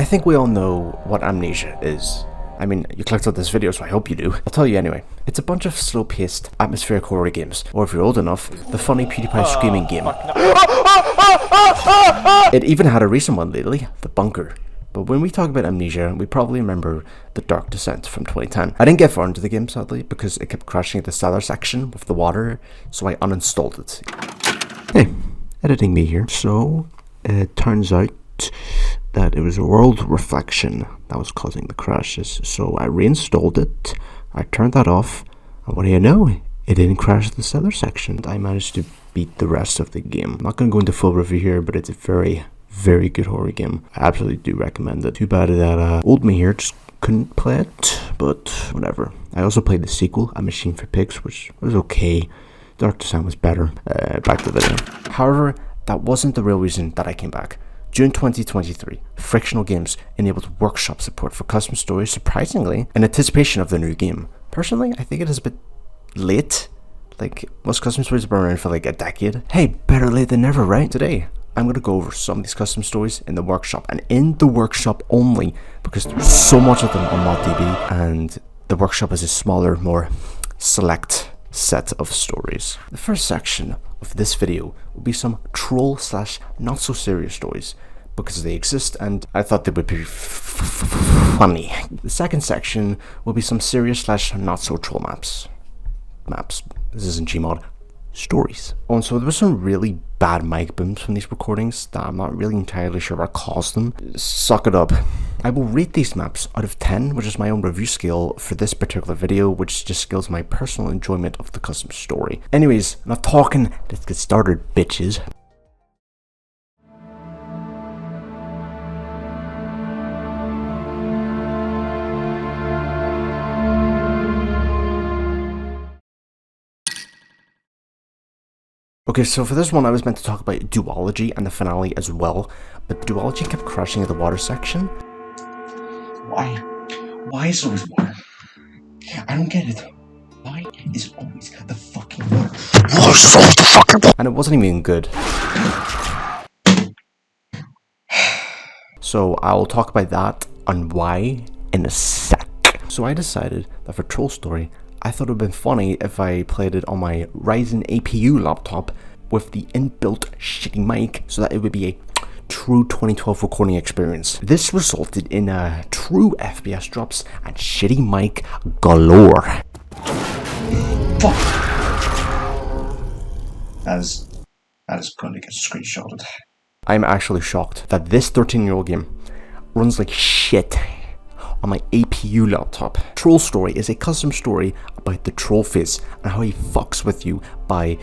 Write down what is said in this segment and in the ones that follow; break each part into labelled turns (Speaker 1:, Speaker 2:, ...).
Speaker 1: I think we all know what Amnesia is. I mean, you clicked on this video, so I hope you do. I'll tell you anyway. It's a bunch of slow-paced, atmospheric horror games, or if you're old enough, the funny PewDiePie screaming game. It even had a recent one lately, The Bunker. But when we talk about Amnesia, we probably remember The Dark Descent from 2010. I didn't get far into the game, sadly, because it kept crashing at the cellar section with the water, so I uninstalled it. Hey, editing me here. So, it turns out that it was a world reflection that was causing the crashes. So I reinstalled it, I turned that off, and what do you know? It didn't crash the cellar section. I managed to beat the rest of the game. I'm not going to go into full review here, but it's a very, very good horror game. I absolutely do recommend it. Too bad that old me here just couldn't play it, but whatever. I also played the sequel, A Machine for Pigs, which was okay. Dark Descent was better. Back to the video. However, that wasn't the real reason that I came back. June 2023, Frictional Games enabled workshop support for custom stories, surprisingly, in anticipation of the new game. Personally, I think it is a bit late. Like, most custom stories have been around for like a decade. Hey, better late than never, right? Today, I'm going to go over some of these custom stories in the workshop, and in the workshop only, because there's so much of them on ModDB, and the workshop is a smaller, more select set of stories. The first section of this video will be some troll / not so serious stories, because they exist and I thought they would be funny. The second section will be some serious / not so troll maps. This isn't Gmod. Stories. Oh, and so there was some really bad mic booms from these recordings that I'm not really entirely sure what caused them. Suck it up. I will rate these maps out of 10, which is my own review scale for this particular video, which just scales my personal enjoyment of the custom story. Anyways, enough talking, let's get started, bitches. Okay, so for this one I was meant to talk about duology and the finale as well, but duology kept crashing at the water section. Why? Why is it always water? I don't get it. Why is it always the fucking water? Why is it always the fucking water? And it wasn't even good. So I'll talk about that and why in a sec. So I decided that for Troll Story, I thought it would have been funny if I played it on my Ryzen APU laptop with the inbuilt shitty mic so that it would be a true 2012 recording experience. This resulted in true FPS drops and shitty mic galore. Fuck. That is going to get screenshotted. I'm actually shocked that this 13-year-old game runs like shit on my APU laptop. Troll Story is a custom story about the troll face and how he fucks with you by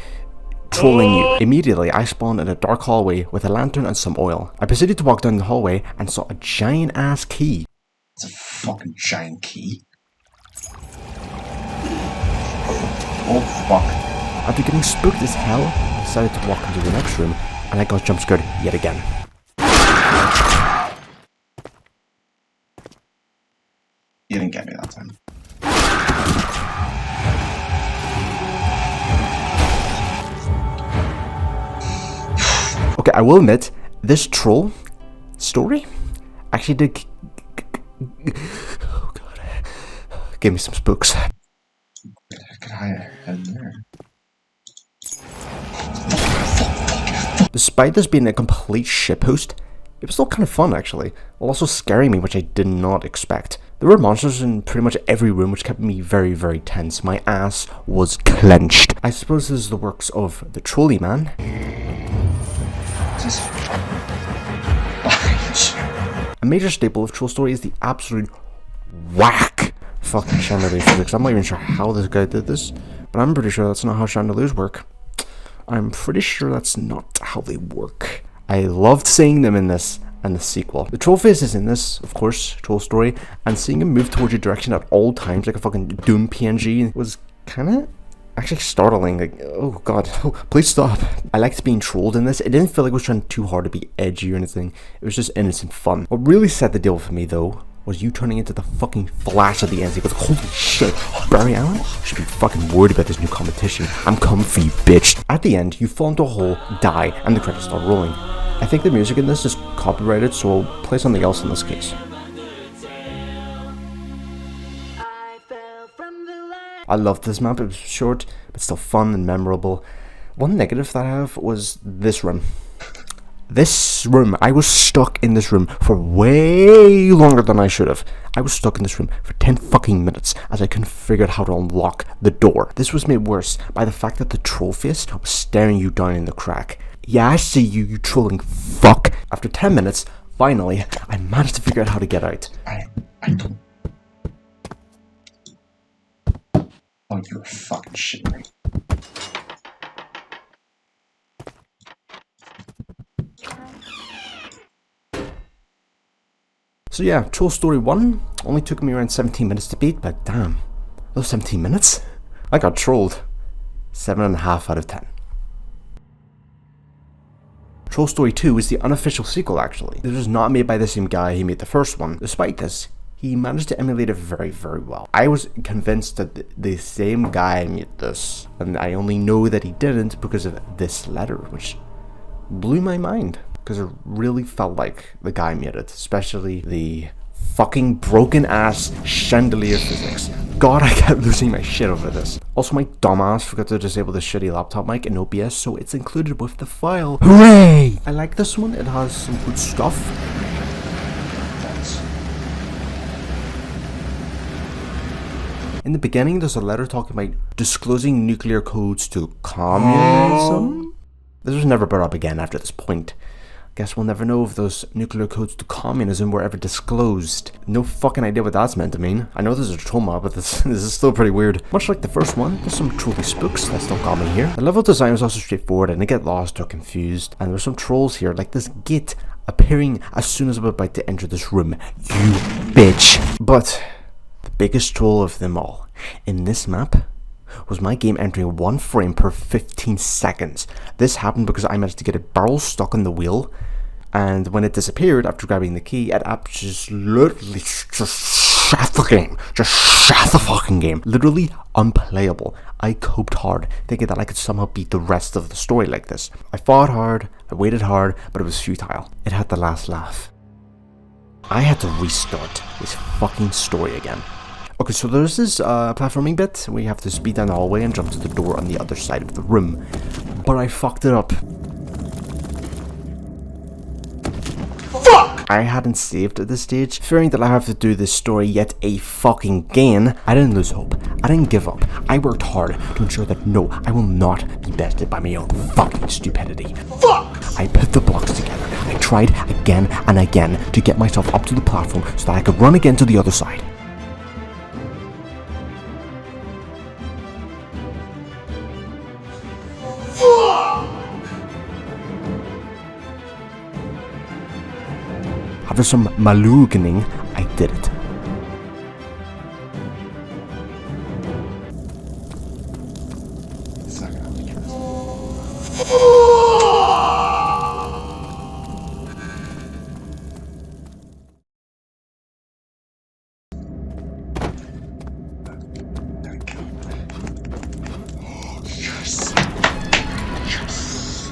Speaker 1: trolling you. Immediately, I spawned in a dark hallway with a lantern and some oil. I proceeded to walk down the hallway and saw a giant ass key. It's a fucking giant key. Oh fuck. After getting spooked as hell, I decided to walk into the next room and I got jump scared yet again. You didn't get me that time. Okay, I will admit, this troll story actually did oh god, gave me some spooks. Could I head there? Despite this being a complete shitpost, it was still kind of fun actually, while also scaring me, which I did not expect. There were monsters in pretty much every room, which kept me very, very tense. My ass was clenched. I suppose this is the works of the trolley man. A major staple of Troll Story is the absolute Wack fucking chandelier physics. I'm not even sure how this guy did this, but I'm pretty sure that's not how chandeliers work. I'm pretty sure that's not how they work. I loved seeing them in this and the sequel. The troll face is in this, of course, Troll Story, and seeing him move towards your direction at all times like a fucking Doom PNG was kinda actually startling. Like, oh god, oh, please stop. I liked being trolled in this. It didn't feel like it was trying too hard to be edgy or anything. It was just innocent fun. What really set the deal for me though was you turning into the fucking Flash at the end. He goes, holy shit, Barry Allen should be fucking worried about this new competition. I'm coming for you, bitch. At the end, you fall into a hole, die, and the credits start rolling. I think the music in this is copyrighted, so I'll play something else in this case. I loved this map. It was short, but still fun and memorable. One negative that I have was this room. I was stuck in this room for way longer than I should have. I was stuck in this room for 10 fucking minutes as I couldn't figure out how to unlock the door. This was made worse by the fact that the troll face was staring you down in the crack. Yeah, I see you, you trolling fuck. After 10 minutes, finally, I managed to figure out how to get out.
Speaker 2: I don't... Oh, you're fucking shitting me.
Speaker 1: So yeah, Troll Story 1 only took me around 17 minutes to beat, but damn, those 17 minutes? I got trolled. 7.5 out of 10. Troll Story 2 is the unofficial sequel actually. This was not made by the same guy who made the first one. Despite this, he managed to emulate it very, very well. I was convinced that the same guy made this, and I only know that he didn't because of this letter, which blew my mind. Because it really felt like the guy made it, especially the fucking broken ass chandelier physics. God, I kept losing my shit over this. Also, my dumbass forgot to disable the shitty laptop mic in OBS, so it's included with the file. Hooray! I like this one, it has some good stuff. In the beginning, there's a letter talking about disclosing nuclear codes to communism. This was never brought up again after this point. Guess we'll never know if those nuclear codes to communism were ever disclosed. No fucking idea what that's meant to mean. I know this is a troll map, but this is still pretty weird. Much like the first one, there's some trolly spooks that still got me here. The level design was also straightforward, I didn't get lost or confused. And there's some trolls here, like this gate appearing as soon as I'm about to enter this room. You bitch. But the biggest troll of them all, in this map, was my game entering 1 frame per 15 seconds. This happened because I managed to get a barrel stuck on the wheel, and when it disappeared after grabbing the key, it absolutely just shut the game. Just shut the fucking game. Literally unplayable. I coped hard, thinking that I could somehow beat the rest of the story like this. I fought hard, I waited hard, but it was futile. It had the last laugh. I had to restart this fucking story again. Okay, so there's this platforming bit where you have to speed down the hallway and jump to the door on the other side of the room. But I fucked it up. Fuck! I hadn't saved at this stage, fearing that I have to do this story yet a fucking again. I didn't lose hope. I didn't give up. I worked hard to ensure that no, I will not be bested by my own fucking stupidity. Fuck! I put the blocks together. I tried again and again to get myself up to the platform so that I could run again to the other side. After some maloogening, I did it.
Speaker 2: It's not gonna be true. There we go. Yes. Yes.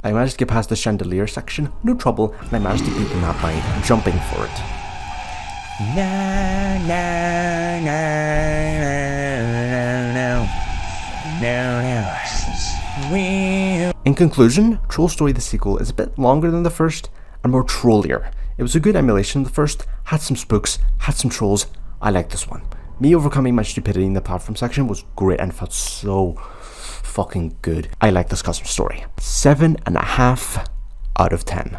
Speaker 1: I managed to get past the chandelier section, no trouble, and I managed to beat the map by jumping for it.
Speaker 3: No, no, no, no, no, no.
Speaker 1: In conclusion, Troll Story the sequel is a bit longer than the first and more trollier. It was a good emulation of the first, had some spooks, had some trolls. I liked this one. Me overcoming my stupidity in the platform section was great and felt so fucking good. I like this custom story. 7.5 out of 10.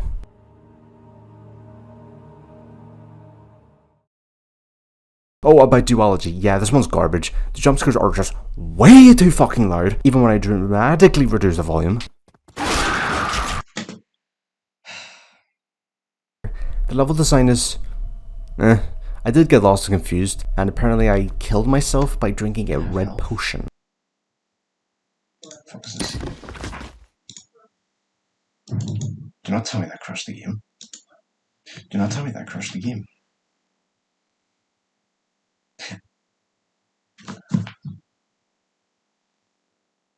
Speaker 1: Oh, about duology. Yeah, this one's garbage. The jump scares are just way too fucking loud, even when I dramatically reduce the volume. The level design is... I did get lost and confused, and apparently I killed myself by drinking a red potion.
Speaker 2: What is this? Do not tell me that crashed the game. Do not tell me that crashed the game.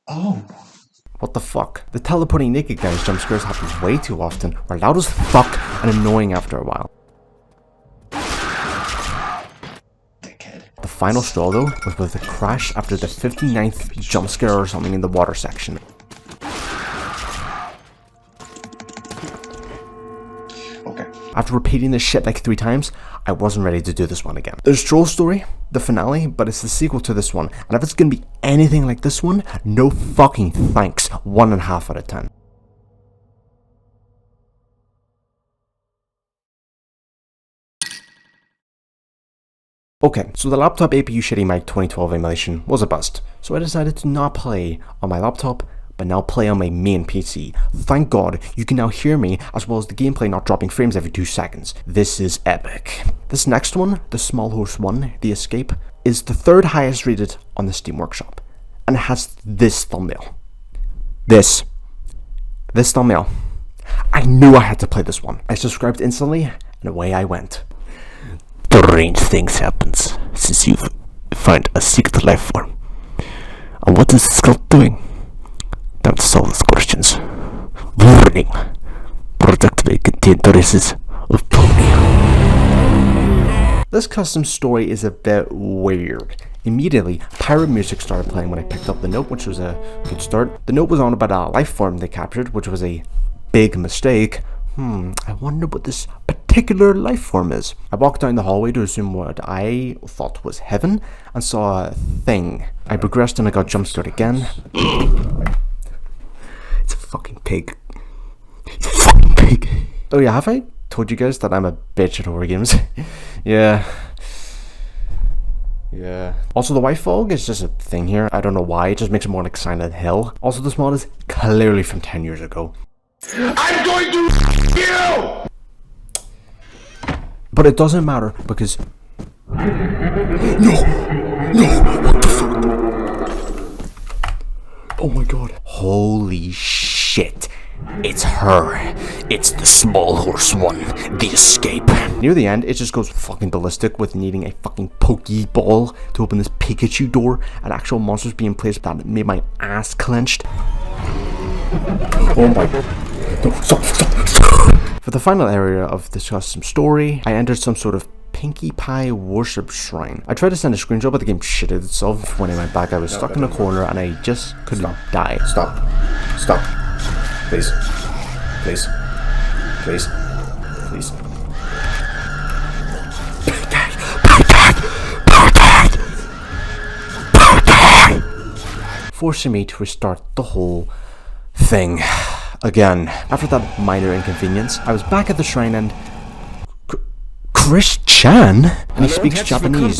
Speaker 2: Oh.
Speaker 1: What the fuck? The teleporting naked guys jump scares happen way too often, are loud as fuck and annoying after a while.
Speaker 2: Dickhead.
Speaker 1: The final straw though was with a crash after the 59th jump scare or something in the water section.
Speaker 2: Okay.
Speaker 1: After repeating this shit like 3 times, I wasn't ready to do this one again. There's Troll Story, the finale, but it's the sequel to this one, and if it's gonna be anything like this one, no fucking thanks. 1.5 out of 10. Okay, so the laptop APU Shitty Mic 2012 emulation was a bust, so I decided to not play on my laptop, but now play on my main PC. Thank God, you can now hear me as well as the gameplay not dropping frames every 2 seconds. This is epic. This next one, the Small Horse 1, The Escape, is the 3rd highest rated on the Steam Workshop, and it has this thumbnail. This thumbnail. I knew I had to play this one. I subscribed instantly, and away I went. Strange things happens since you've found a secret life form. And what is the skull doing? Time to solve these questions. Warning. Product may contain traces of pony. This custom story is a bit weird. Immediately, pirate music started playing when I picked up the note, which was a good start. The note was on about a life form they captured, which was a big mistake. I wonder what this particular life form is. I walked down the hallway to assume what I thought was heaven and saw a thing. I progressed and I got jump scared again. It's a fucking pig. It's a fucking pig. Oh yeah, have I told you guys that I'm a bitch at horror games? Yeah. Also, the white fog is just a thing here. I don't know why. It just makes it more like Silent Hill. Also, this mod is clearly from 10 years ago.
Speaker 3: I'm going to you!
Speaker 1: But it doesn't matter because... No! What the fuck? Oh my god. Holy shit. It's her. It's the Small Horse 1, The Escape. Near the end, it just goes fucking ballistic with needing a fucking Pokeball to open this Pikachu door and actual monsters being placed that made my ass clenched. Oh my god. No, stop. For the final area of this custom story, I entered some sort of Pinkie Pie worship shrine. I tried to send a screenshot, but the game shitted itself. When I went back, I was stuck in a corner and I just couldn't die.
Speaker 2: Stop. Please.
Speaker 1: Forcing me to restart the whole thing again. After that minor inconvenience, I was back at the shrine and Chris Chan? And he speaks Japanese.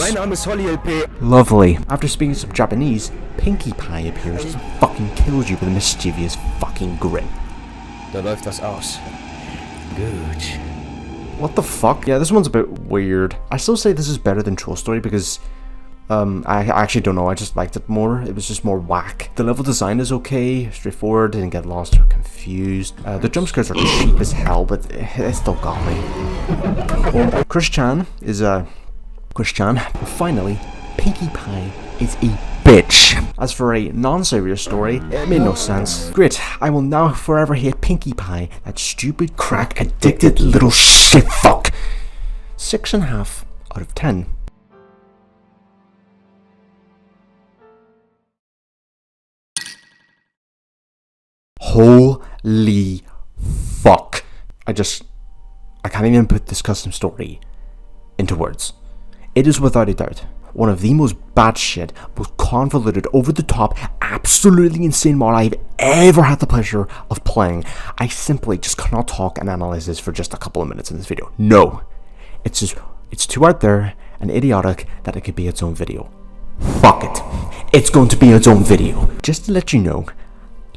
Speaker 1: Lovely. After speaking some Japanese, Pinkie Pie appears and fucking kills you with a mischievous fucking grin.
Speaker 3: Da läuft das aus. Good.
Speaker 1: What the fuck? Yeah, this one's a bit weird. I still say this is better than Troll Story because I actually don't know, I just liked it more. It was just more whack. The level design is okay, straightforward, didn't get lost or confused. The jump scares are cheap as hell, but it still got me. Chris Chan is Chris Chan. Finally, Pinkie Pie is a bitch. As for a non-serious story, it made no sense. Great, I will now forever hate Pinkie Pie, that stupid crack addicted little shit fuck. 6.5 out of 10. Holy fuck. I can't even put this custom story into words. It is without a doubt one of the most batshit, most convoluted, over the top, absolutely insane mod I've ever had the pleasure of playing. I simply just cannot talk and analyze this for just a couple of minutes in this video. No. It's too out there and idiotic that it could be its own video. Fuck it. It's going to be its own video. Just to let you know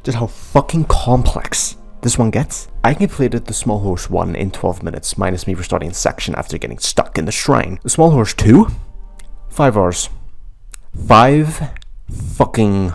Speaker 1: just how fucking complex this one gets. I completed the Small Horse 1 in 12 minutes, minus me restarting the section after getting stuck in the shrine. The Small Horse 2, 5 hours. 5 fucking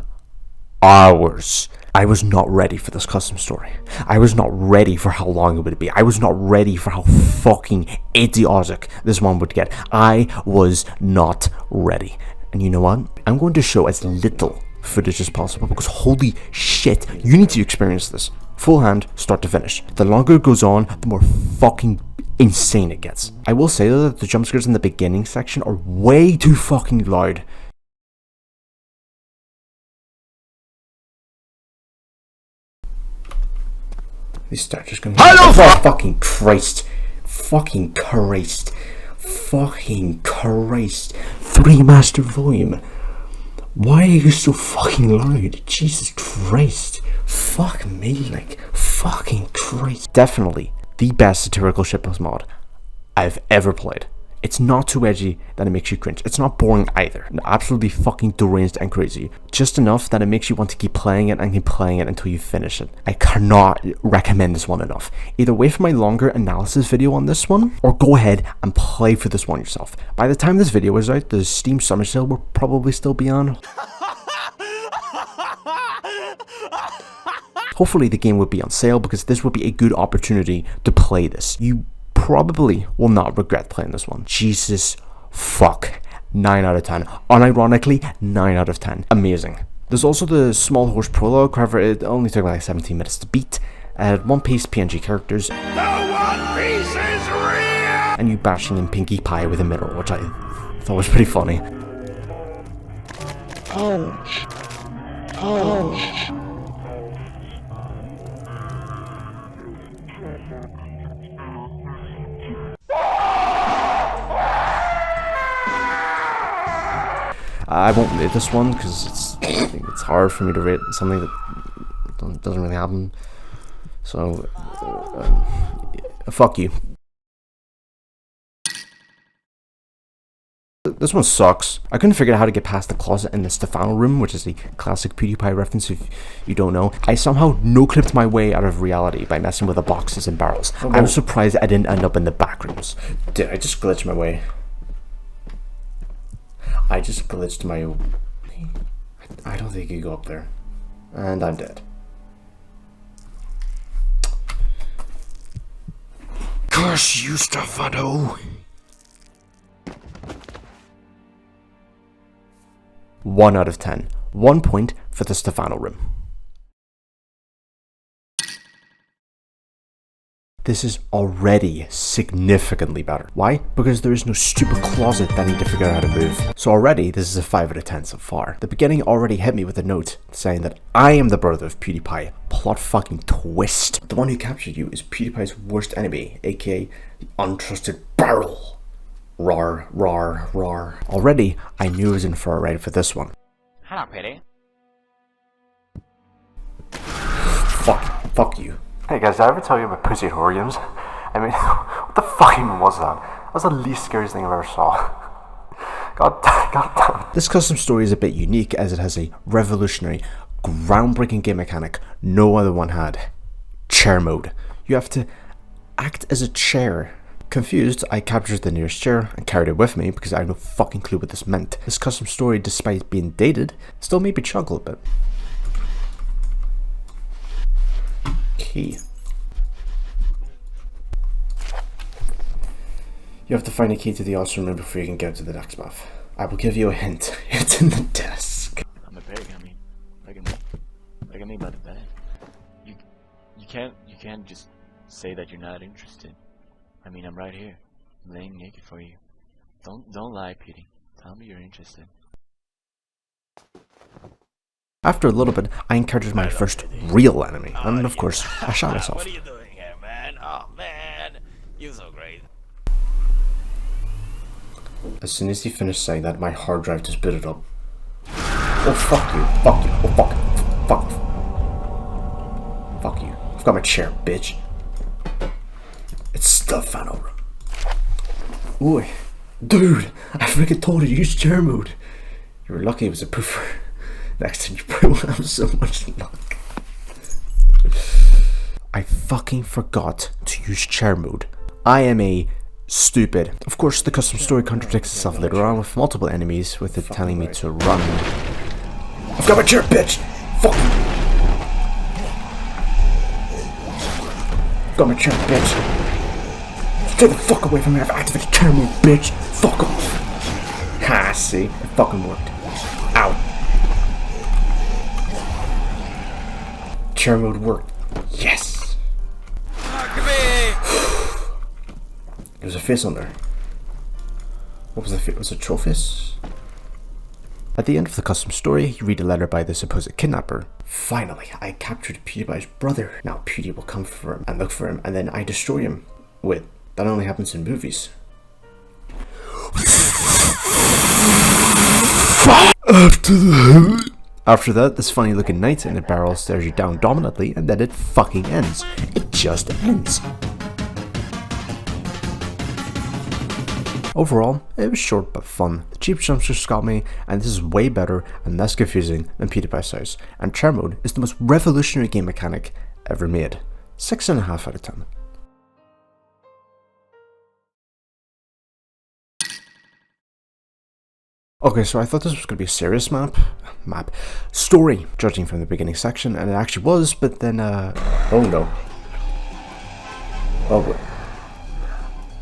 Speaker 1: hours. I was not ready for this custom story. I was not ready for how long it would be. I was not ready for how fucking idiotic this one would get. I was not ready. And you know what? I'm going to show as little footage as possible because holy shit, you need to experience this. Full hand, start to finish. The longer it goes on, the more fucking insane it gets. I will say though that the jump scares in the beginning section are way too fucking loud. These starters come. Oh, fucking Christ. Fucking Christ. Fucking Christ. 3 master volume. Why are you so fucking loud? Jesus Christ. Fuck me, like, fucking Christ. Definitely the best satirical shitpost mod I've ever played. It's not too edgy that it makes you cringe. It's not boring either. Absolutely fucking deranged and crazy. Just enough that it makes you want to keep playing it and keep playing it until you finish it. I cannot recommend this one enough. Either wait for my longer analysis video on this one, or go ahead and play for this one yourself. By the time this video is out, the Steam Summer Sale will probably still be on. Hopefully the game will be on sale because this will be a good opportunity to play this. You probably will not regret playing this one. Jesus fuck. 9 out of 10. Unironically, 9 out of 10. Amazing. There's also the Small Horse prologue, however it only took like 17 minutes to beat. One Piece PNG characters. The One Piece is real! And you bashing in Pinkie Pie with a mirror, which I thought was pretty funny.
Speaker 4: Ouch. Ouch.
Speaker 1: I won't rate this one because it's hard for me to rate something that doesn't really happen. So, fuck you. This one sucks. I couldn't figure out how to get past the closet in the Stefano room, which is a classic PewDiePie reference if you don't know. I somehow no-clipped my way out of reality by messing with the boxes and barrels. I was surprised I didn't end up in the back rooms. Did I just glitch my way? I just glitched my... I don't think you go up there. And I'm dead. Curse you, Stefano! 1 out of 10. 1 point for the Stefano room. This is already significantly better. Why? Because there is no stupid closet that I need to figure out how to move. So already, this is a 5 out of 10 so far. The beginning already hit me with a note saying that I am the brother of PewDiePie. Plot fucking twist. The one who captured you is PewDiePie's worst enemy, aka the untrusted barrel. Rar, rar, rar. Already, I knew I was in for a ride for this one.
Speaker 5: Hello, Pity.
Speaker 1: Fuck you. Hey guys, did I ever tell you about pussy horror games? I mean, what the fuck even was that? That was the least scariest thing I've ever saw. God damn. This custom story is a bit unique as it has a revolutionary, groundbreaking game mechanic no other one had. Chair mode. You have to act as a chair. Confused, I captured the nearest chair and carried it with me because I had no fucking clue what this meant. This custom story, despite being dated, still made me chuckle a bit. Key. You have to find a key to the awesome room before you can get to the next map. I will give you a hint. It's in the desk.
Speaker 5: I'm a pig, I mean, look at me by the bed. You can't just say that you're not interested. I mean, I'm right here, laying naked for you. Don't lie, Petey. Tell me you're interested.
Speaker 1: After a little bit, I encountered my first real enemy, and of course, I shot myself.
Speaker 5: What are you doing here, man? Oh man, you're so great.
Speaker 1: As soon as he finished saying that, my hard drive just booted up. Oh fuck you, fuck you, oh fuck, fuck you. I've got my chair, bitch. It's Stefano room. Oi, dude, I freaking told you to use chair mode. You were lucky it was a poofer. Next time you probably won't have so much luck. I fucking forgot to use chair mode. I am a stupid. Of course, the custom story contradicts itself later on with multiple enemies, with it telling me to run. I've got my chair, bitch! Fuck you! got my chair, bitch. Stay the fuck away from me. I've activated chair mode, bitch. Fuck off. Ha, see? It fucking worked. Ow. Chair mode worked. Yes. There was a face on there. What was the face? Was it Trophies? At the end of the custom story, you read a letter by the supposed kidnapper. Finally, I captured PewDiePie's brother. Now Pewdie will come for him and look for him, and then I destroy him. Wait, that only happens in movies. After that, this funny looking knight in a barrel stares you down dominantly, and then it fucking ends. It just ends. Overall, it was short but fun. The cheap jumpscares got me, and this is way better and less confusing than PewDiePie's house. And chair mode is the most revolutionary game mechanic ever made. 6.5 out of 10. Okay, so I thought this was going to be a serious story, judging from the beginning section, and it actually was, but then, oh no. Oh, wait.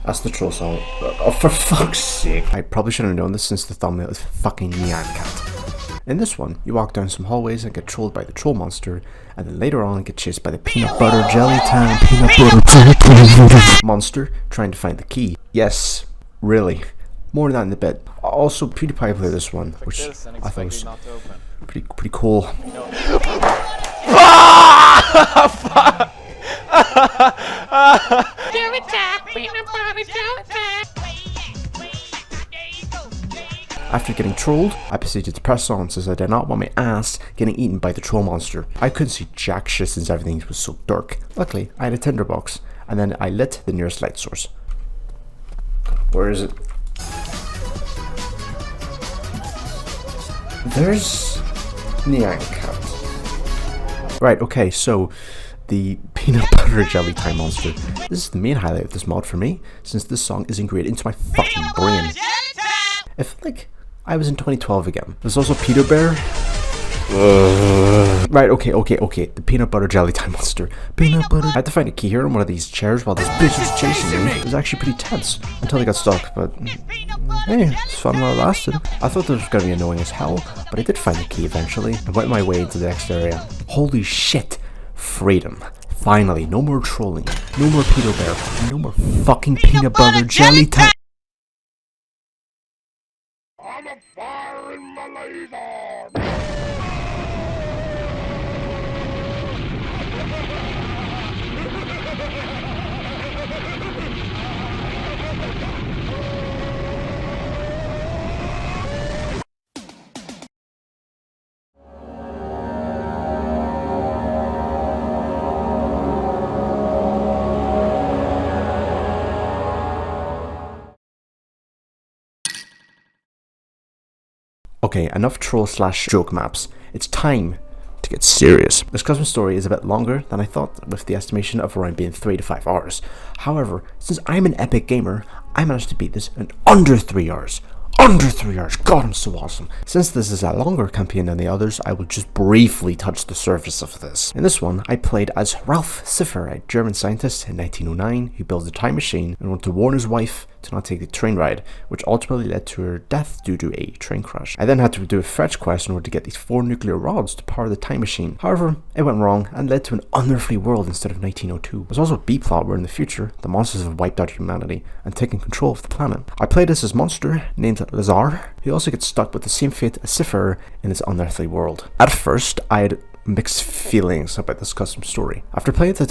Speaker 1: That's the troll song. Oh, for fuck's sake. I probably should have known this since the thumbnail is fucking Nyan Cat. In this one, you walk down some hallways and get trolled by the troll monster, and then later on get chased by the peanut butter jelly time monster trying to find the key. Yes, really. More on that in a bit. Also, PewDiePie played this one, which I thought was pretty cool. After getting trolled, I proceeded to press on since I did not want my ass getting eaten by the troll monster. I couldn't see jack shit since everything was so dark. Luckily, I had a tinderbox, and then I lit the nearest light source. Where is it? There's Nyan Cat. Right, okay, so the peanut butter jelly time monster. This is the main highlight of this mod for me, since this song is ingrained into my fucking brain. I feel like I was in 2012 again. There's also Peter Bear. Right, okay. The peanut butter jelly time monster. Peanut butter. I had to find a key here on one of these chairs while this bitch was chasing me. It was actually pretty tense until I got stuck, but hey, it's fun while it lasted. I thought this was gonna be annoying as hell, but I did find the key eventually and went my way into the next area. Holy shit, freedom. Finally, no more trolling, no more Peter Bear, and no more fucking peanut butter jelly time. I'm a fire in my laser. Okay, enough troll/joke maps. It's time to get serious. This custom story is a bit longer than I thought, with the estimation of around being 3 to 5 hours. However, since I'm an epic gamer, I managed to beat this in under 3 hours. Under 3 hours. God, I'm so awesome. Since this is a longer campaign than the others, I will just briefly touch the surface of this. In this one, I played as Ralph Cipher, a German scientist in 1909 who built a time machine in order to warn his wife to not take the train ride, which ultimately led to her death due to a train crash. I then had to do a fetch quest in order to get these 4 nuclear rods to power the time machine. However, it went wrong and led to an unearthly world instead of 1902. There's also a B-plot where in the future, the monsters have wiped out humanity and taken control of the planet. I played as this monster named Lazar, who also gets stuck with the same fate as Cipher in his unearthly world. At first, I had mixed feelings about this custom story. After playing the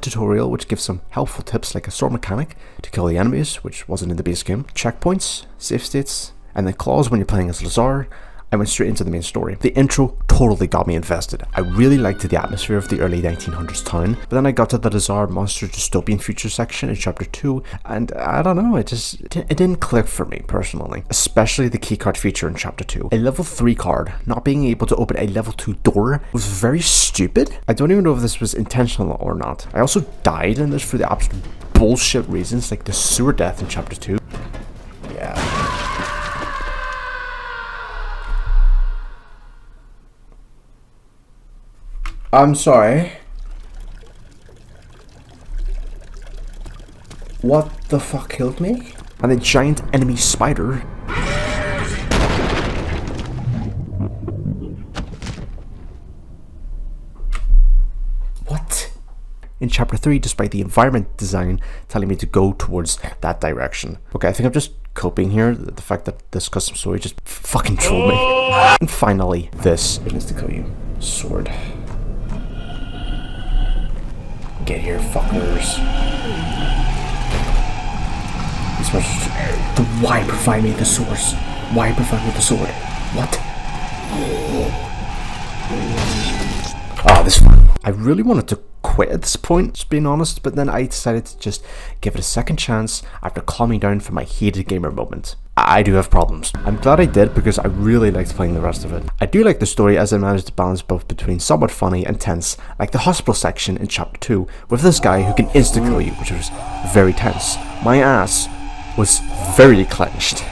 Speaker 1: tutorial, which gives some helpful tips like a sword mechanic to kill the enemies, which wasn't in the base game, checkpoints, save states, and then claws when you're playing as Lazar, I went straight into the main story. The intro totally got me invested. I really liked the atmosphere of the early 1900s town, but then I got to the Lazar monster dystopian future section in chapter 2, and I don't know, it didn't click for me personally. Especially the keycard feature in chapter 2. A level 3 card not being able to open a level 2 door was very stupid. I don't even know if this was intentional or not. I also died in this for the absolute bullshit reasons, like the sewer death in chapter 2. Yeah. I'm sorry. What the fuck killed me? And a giant enemy spider. What? In chapter 3, despite the environment design telling me to go towards that direction. Okay, I think I'm just coping here. The fact that this custom story just fucking trolled me. And finally, this. It needs to kill you. Sword. Get here, fuckers. These monsters. Why provide me the source? Why provide me the sword? What? Ah, this is fun. I really wanted to quit at this point, just being honest, but then I decided to just give it a second chance after calming down from my heated gamer moment. I do have problems. I'm glad I did because I really liked playing the rest of it. I do like the story as I managed to balance both between somewhat funny and tense, like the hospital section in chapter 2 with this guy who can insta-kill you, which was very tense. My ass was very clenched.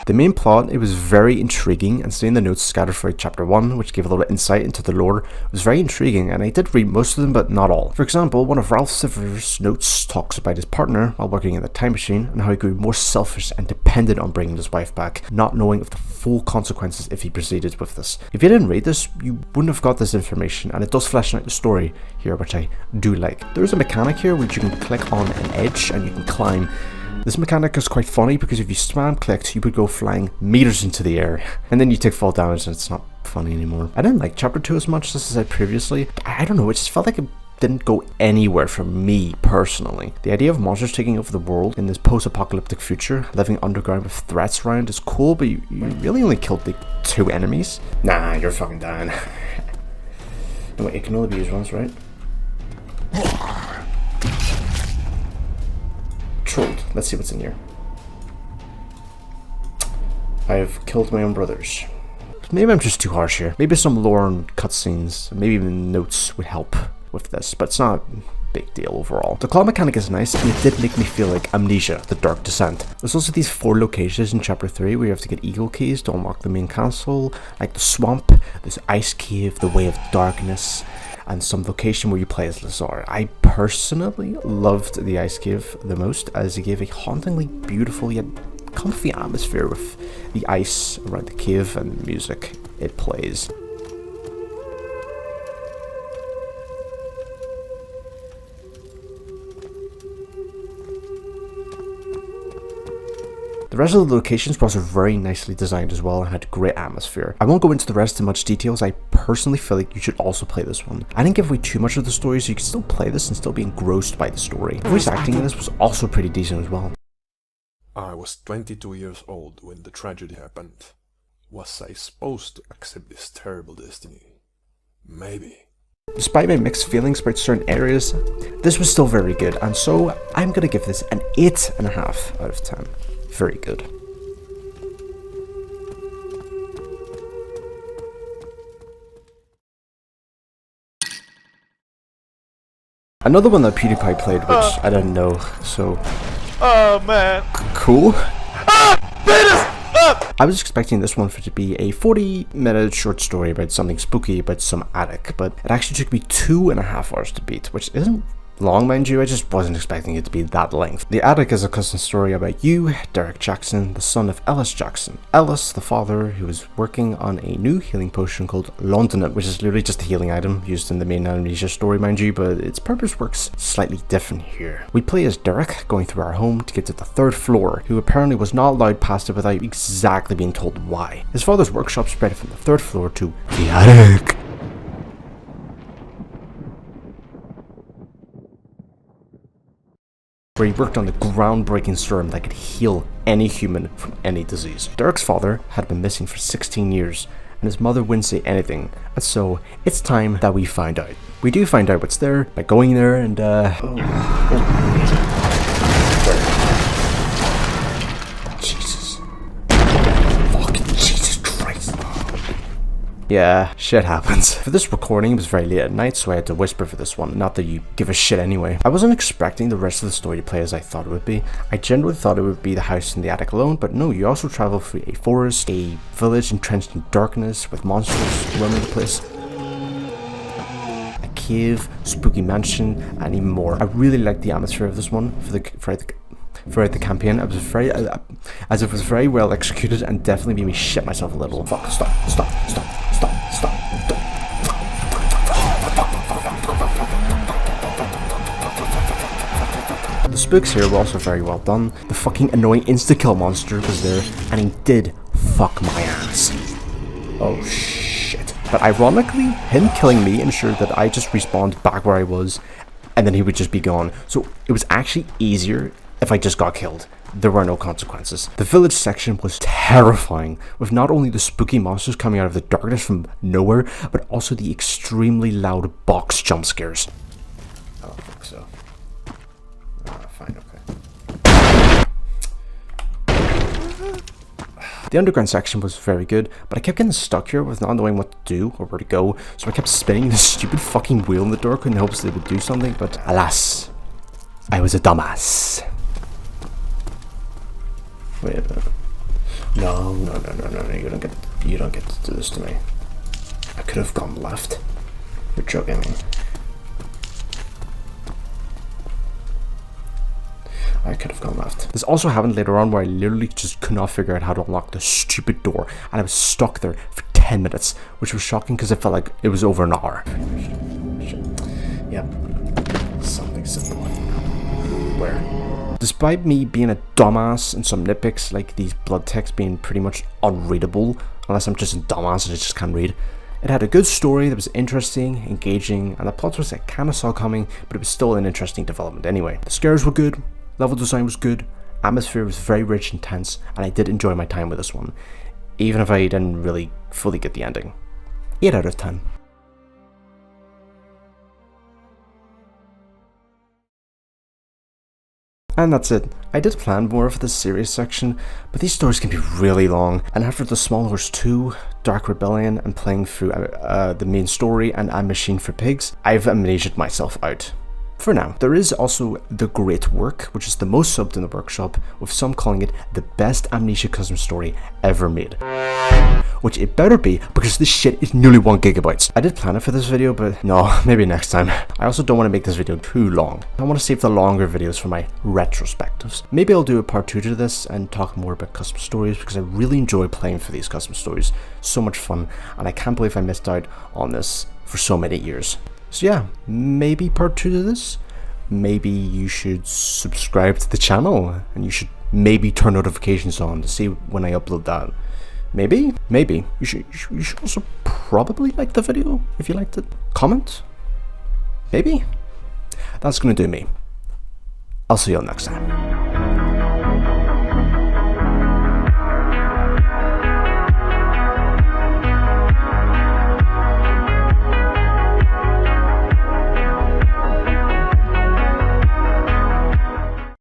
Speaker 1: The main plot, it was very intriguing, and seeing the notes scattered throughout chapter 1, which gave a little insight into the lore, was very intriguing, and I did read most of them, but not all. For example, one of Ralph Sever's notes talks about his partner while working in the time machine, and how he grew more selfish and dependent on bringing his wife back, not knowing of the full consequences if he proceeded with this. If you didn't read this, you wouldn't have got this information, and it does flesh out the story here, which I do like. There is a mechanic here which you can click on an edge and you can climb. This mechanic is quite funny because if you spam clicked, you would go flying meters into the air, and then you take fall damage and it's not funny anymore. I didn't like chapter 2 as much as I said previously. I don't know, it just felt like it didn't go anywhere for me personally. The idea of monsters taking over the world in this post-apocalyptic future, living underground with threats around, is cool, but you really only killed the 2 enemies. Nah, you're fucking dying. No, wait, it can only be used once, right? Trolled. Let's see what's in here. I've killed my own brothers. Maybe I'm just too harsh here. Maybe some lore and cutscenes, maybe even notes would help with this, but it's not a big deal overall. The claw mechanic is nice, and it did make me feel like Amnesia, the Dark Descent. There's also these 4 locations in chapter 3 where you have to get eagle keys to unlock the main castle, like the swamp, this ice cave, the Way of Darkness, and some location where you play as Lazar. I personally loved the ice cave the most, as it gave a hauntingly beautiful yet comfy atmosphere with the ice around the cave and the music it plays. The rest of the locations were also very nicely designed as well and had great atmosphere. I won't go into the rest in much detail, as I personally feel like you should also play this one. I didn't give away too much of the story, so you can still play this and still be engrossed by the story. The voice acting in this was also pretty decent as well.
Speaker 4: I was 22 years old when the tragedy happened. Was I supposed to accept this terrible destiny? Maybe.
Speaker 1: Despite my mixed feelings about certain areas, this was still very good, and so I'm gonna give this an 8.5 out of 10. Very good. Another one that PewDiePie played, which I didn't know, so...
Speaker 5: Oh man!
Speaker 1: Cool. I was expecting this one to be a 40-minute short story about something spooky about some attic, but it actually took me 2.5 hours to beat, which isn't long, mind you. I just wasn't expecting it to be that length. The Attic is a custom story about you, Derek Jackson, the son of Ellis Jackson. Ellis, the father, who is working on a new healing potion called Londonate, which is literally just a healing item used in the main Amnesia story, mind you, but its purpose works slightly different here. We play as Derek going through our home to get to the 3rd floor, who apparently was not allowed past it without exactly being told why. His father's workshop spread from the 3rd floor to the attic. Where he worked on the groundbreaking serum that could heal any human from any disease. Derek's father had been missing for 16 years, and his mother wouldn't say anything, and so it's time that we find out. We do find out what's there by going there and Jesus. Fucking Jesus Christ. Yeah, shit happens. For this recording, it was very late at night, so I had to whisper for this one. Not that you give a shit anyway. I wasn't expecting the rest of the story to play as I thought it would be. I generally thought it would be the house in the attic alone, but no, you also travel through a forest, a village entrenched in darkness with monsters roaming the place, a cave, spooky mansion, and even more. I really liked the atmosphere of this one throughout the campaign. It was very, as it was very well executed, and definitely made me shit myself a little. Fuck! Stop! The spooks here were also very well done. The fucking annoying insta-kill monster was there, and he did fuck my ass. Oh shit. But ironically, him killing me ensured that I just respawned back where I was, and then he would just be gone. So it was actually easier if I just got killed. There were no consequences. The village section was terrifying, with not only the spooky monsters coming out of the darkness from nowhere, but also the extremely loud box jump scares. Oh, fuck so. Fine, okay. The underground section was very good, but I kept getting stuck here with not knowing what to do or where to go, so I kept spinning this stupid fucking wheel in the dark in hopes that it would do something, but alas, I was a dumbass. Wait a minute. No, you don't get to do this to me. I could have gone left. You're joking me. I could have gone left. This also happened later on where I literally just could not figure out how to unlock the stupid door, and I was stuck there for 10 minutes, which was shocking because it felt like it was over an hour. Yep. Something simple. Where? Despite me being a dumbass and some nitpicks like these blood texts being pretty much unreadable, unless I'm just a dumbass and I just can't read, it had a good story that was interesting, engaging, and the plot twist I kinda saw coming, but it was still an interesting development anyway. The scares were good, level design was good, atmosphere was very rich and tense, and I did enjoy my time with this one, even if I didn't really fully get the ending. 8 out of 10. And that's it. I did plan more for the serious section, but these stories can be really long, and after The Small Horse 2, Dark Rebellion, and playing through the main story and A Machine for Pigs, I've amnesia'd myself out. For now. There is also The Great Work, which is the most subbed in the workshop, with some calling it the best Amnesia custom story ever made. Which it better be, because this shit is nearly 1 gigabyte. I did plan it for this video, but no, maybe next time. I also don't want to make this video too long. I want to save the longer videos for my retrospectives. Maybe I'll do a part 2 to this and talk more about custom stories, because I really enjoy playing for these custom stories. So much fun, and I can't believe I missed out on this for so many years. So yeah, maybe part 2 to this. Maybe you should subscribe to the channel, and you should maybe turn notifications on to see when I upload that. Maybe. You should also probably like the video if you liked it. Comment. Maybe. That's gonna do me. I'll see you all next time.